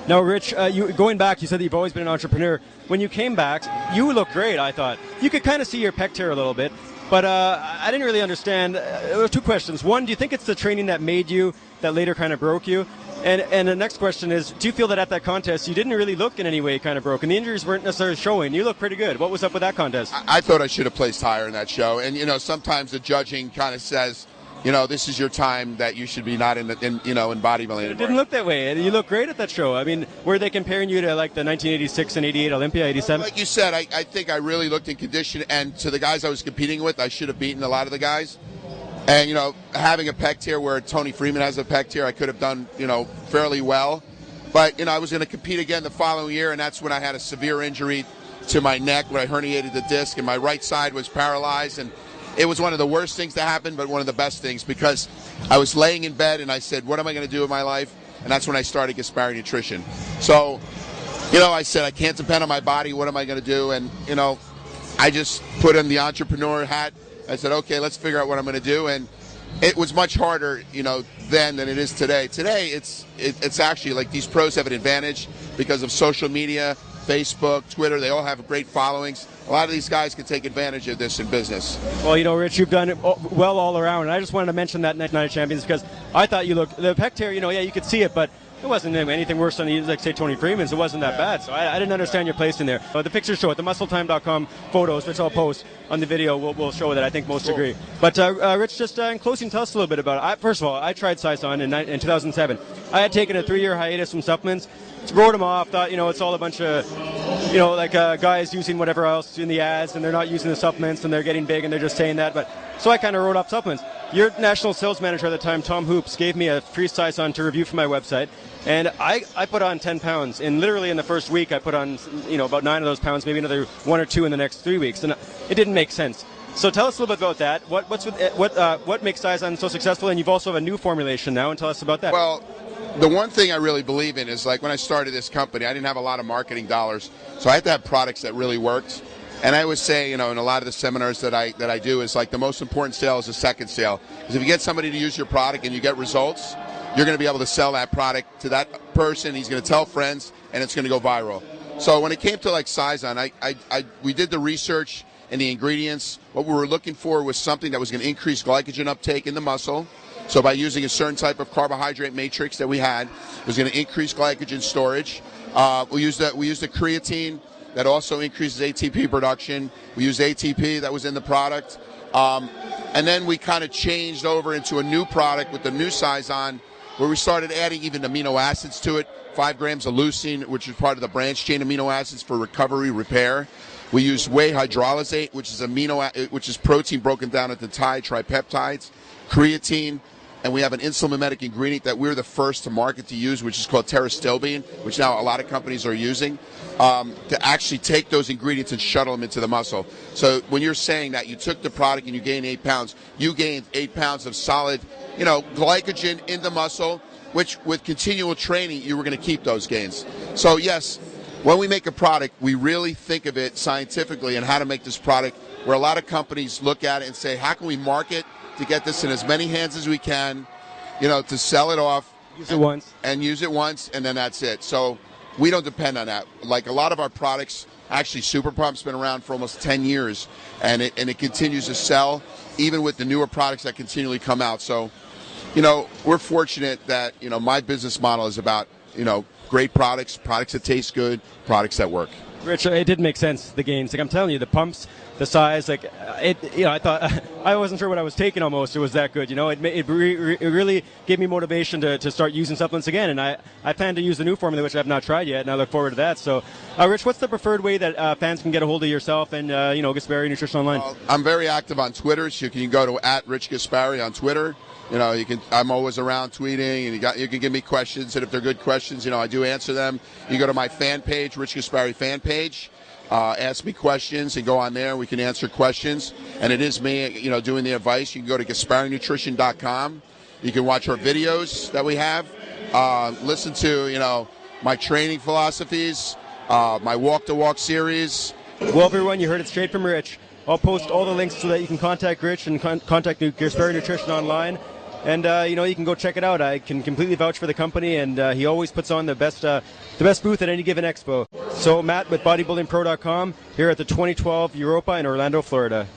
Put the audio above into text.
Now, Rich, going back, you said that you've always been an entrepreneur. When you came back, you looked great, I thought. You could kind of see your pec tear a little bit, but I didn't really understand. There were two questions. One, do you think it's the training that made you that later kind of broke you? And the next question is, do you feel that at that contest you didn't really look in any way kind of broken? The injuries weren't necessarily showing. You looked pretty good. What was up with that contest? I thought I should have placed higher in that show. And, sometimes the judging kind of says, this is your time that you should be not in bodybuilding. It didn't look that way. You look great at that show. I mean, were they comparing you to like the 1986 and 88 Olympia, 87? Like you said, I think I really looked in condition, and to the guys I was competing with, I should have beaten a lot of the guys. And, having a pec tear where Tony Freeman has a pec tear, I could have done, fairly well. But, I was going to compete again the following year, and that's when I had a severe injury to my neck where I herniated the disc, and my right side was paralyzed. And it was one of the worst things to happen, but one of the best things, because I was laying in bed and I said, what am I going to do with my life? And that's when I started Gaspari Nutrition. So, I said, I can't depend on my body. What am I going to do? And, I just put in the entrepreneur hat. I said, okay, let's figure out what I'm going to do. And it was much harder, then than it is today. Today, it's actually like these pros have an advantage because of social media, Facebook, Twitter. They all have great followings. A lot of these guys can take advantage of this in business. Well, Rich, you've done it well all around. And I just wanted to mention that Night of Champions because I thought you looked, the pec tear, you could see it, but it wasn't anything worse than, like, say, Tony Freeman's. It wasn't that bad, so I didn't understand your place in there. The pictures show it. The MuscleTime.com photos, which I'll post on the video, will show that. I think most agree. But, Rich, just in closing, tell us a little bit about it. First of all, I tried Saison in 2007. I had taken a 3-year hiatus from supplements, wrote them off, thought, it's all a bunch of, guys using whatever else in the ads, and they're not using the supplements, and they're getting big, and they're just saying that. But so I kind of wrote off supplements. Your national sales manager at the time, Tom Hoops, gave me a free Saison to review for my website. And I put on 10 pounds. And literally in the first week, I put on, about 9 of those pounds, maybe another 1 or 2 in the next 3 weeks. And it didn't make sense. So tell us a little bit about that. What makes Saison so successful? And you've also have a new formulation now, and tell us about that. Well, the one thing I really believe in is, like, when I started this company, I didn't have a lot of marketing dollars. So I had to have products that really worked. And I always say, in a lot of the seminars that I do, is like the most important sale is the second sale. Because if you get somebody to use your product and you get results, you're going to be able to sell that product to that person. He's going to tell friends, and it's going to go viral. So when it came to like Saison, we did the research and the ingredients. What we were looking for was something that was going to increase glycogen uptake in the muscle. So by using a certain type of carbohydrate matrix that we had, it was going to increase glycogen storage. We used the creatine that also increases ATP production. We used ATP that was in the product. And then we kind of changed over into a new product with the new Saison, where we started adding even amino acids to it, 5 grams of leucine, which is part of the branched chain amino acids for recovery, repair. We use whey hydrolysate, which is protein broken down into tripeptides, creatine, and we have an insulin mimetic ingredient that we're the first to market to use, which is called terastilbene, which now a lot of companies are using, to actually take those ingredients and shuttle them into the muscle. So when you're saying that you took the product and you gained 8 pounds, you gained 8 pounds of solid, glycogen in the muscle, which with continual training, you were going to keep those gains. So yes, when we make a product, we really think of it scientifically and how to make this product, where a lot of companies look at it and say, how can we market to get this in as many hands as we can, to sell it off. Use it once. And use it once, and then that's it. So we don't depend on that. Like a lot of our products, actually Super Pump's been around for almost 10 years, and it continues to sell, even with the newer products that continually come out. So, we're fortunate that, my business model is about, great products that taste good, products that work. Rich, it did make sense, the gains. Like I'm telling you, the pumps, the size, I thought, I wasn't sure what I was taking almost. It was that good, It really gave me motivation to start using supplements again. And I plan to use the new formula, which I have not tried yet, and I look forward to that. So, Rich, what's the preferred way that fans can get a hold of yourself and, Gaspari Nutrition Online? I'm very active on Twitter, so you can go to @RichGaspari on Twitter. I'm always around tweeting, and you can give me questions, and if they're good questions, I do answer them. You go to my fan page, Rich Gaspari fan page, ask me questions, and go on there. We can answer questions, and it is me, doing the advice. You can go to GaspariNutrition.com. You can watch our videos that we have, listen to, my training philosophies, my walk-to-walk series. Well, everyone, you heard it straight from Rich. I'll post all the links so that you can contact Rich and contact Gaspari Nutrition online. and you can go check it out. I can completely vouch for the company, and he always puts on the best booth at any given expo. So Matt with bodybuildingpro.com here at the 2012 Europa in Orlando, Florida.